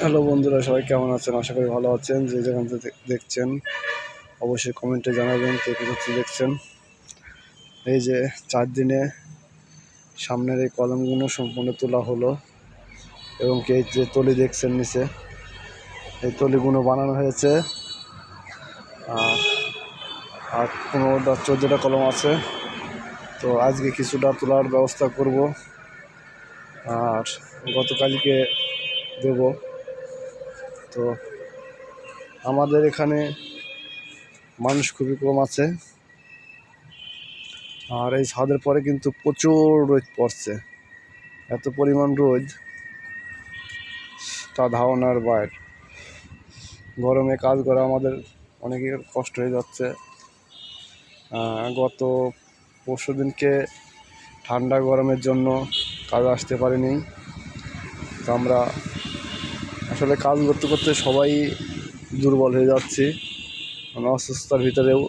Hello বন্ধুরা, সবাই কেমন আছেন? আশা করি ভালো আছেন। যে যেখান থেকে দেখছেন অবশ্যই কমেন্টে জানাবেন কে কোথা দেখছেন। এই যে 4 দিনে সামনের এই কলমগুলো সম্পূর্ণ তোলা হলো এবং এই যে তলি দেখছেন নিচে, এই তলিগুলো বানানো হয়েছে। আর 15-14টা কলম আছে। তো আজকে কিছুটা তোলার ব্যবস্থা করব আর গতকালকে দেব। তো আমাদের এখানে মানুষ খুবই কম আছে। আর এই ছাদের পরে কিন্তু প্রচুর রোদ পড়ছে, এত পরিমাণ রোদ তা ধারণার বাইরে। গরমে কাজ করা আমাদের অনেকের কষ্ট হয়ে যাচ্ছে। গত পরশু দিনকে ঠান্ডা গরমের জন্য কাজ আসতে পারিনি। তো আমরা আসলে কাজ করতে করতে সবাই দুর্বল হয়ে যাচ্ছি। মানে অসুস্থতার ভিতরেও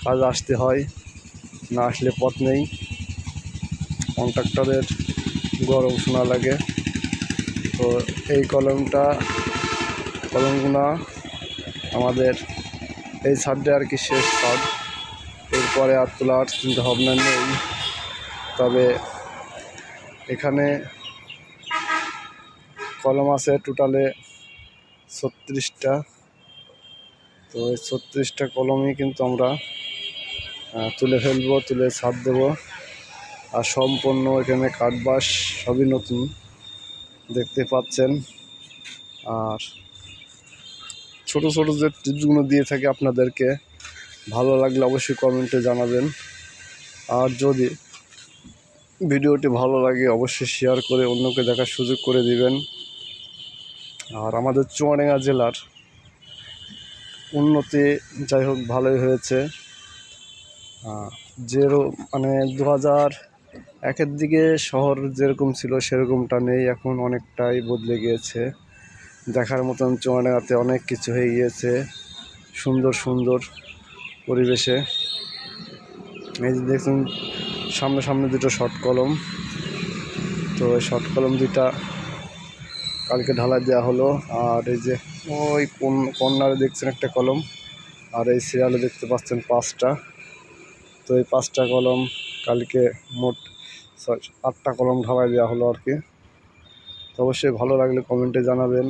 কাজ আসতে হয়, না আসলে পথ নেই। কন্ট্রাক্টরের গরম শোনা লাগে। তো এই কলমগুলো আমাদের এই ছাদে আর কি শেষ ছাদ। এরপরে আর তোলার চিন্তা ভাবনা নেই। তবে এখানে কলম আছে টোটালে 36টা। তো এই 36টা কলমই কিন্তু আমরা তুলে ফেলবো, তুলে ছাদ দেবো। আর সম্পূর্ণ এখানে কাঠবাস সবই নতুন দেখতে পাচ্ছেন। আর ছোট ছোট যে টিপসগুলো দিয়ে থাকে আপনাদেরকে, ভালো লাগলে অবশ্যই কমেন্টে জানাবেন। আর যদি ভিডিওটি ভালো লাগে অবশ্যই শেয়ার করে অন্যকে দেখার সুযোগ করে দিবেন। আর আমাদের চুয়াডাঙ্গা জেলার উন্নতি যাই হোক ভালোই হয়েছে। মানে 2001-এর দিকে শহর যেরকম ছিল সেরকমটা নেই, এখন অনেকটাই বদলে গিয়েছে। দেখার মতন চুয়াডাঙ্গাতে অনেক কিছু হয়ে গিয়েছে সুন্দর সুন্দর পরিবেশে। এই যে দেখুন সামনে দুটো শর্ট কলম। তো এই শর্ট কলম দুইটা কালকে ঢালাই দেওয়া হলো। আর এই যে ওই কর্নারে দেখছেন একটা কলম, আর এই সিরিয়ালে দেখতে পাচ্ছেন 5টা। তো এই 5টা কলম কালকে মোট 8টা কলম ঢালাই দেওয়া হলো আর কি। তো অবশ্যই ভালো লাগলে কমেন্টে জানাবেন।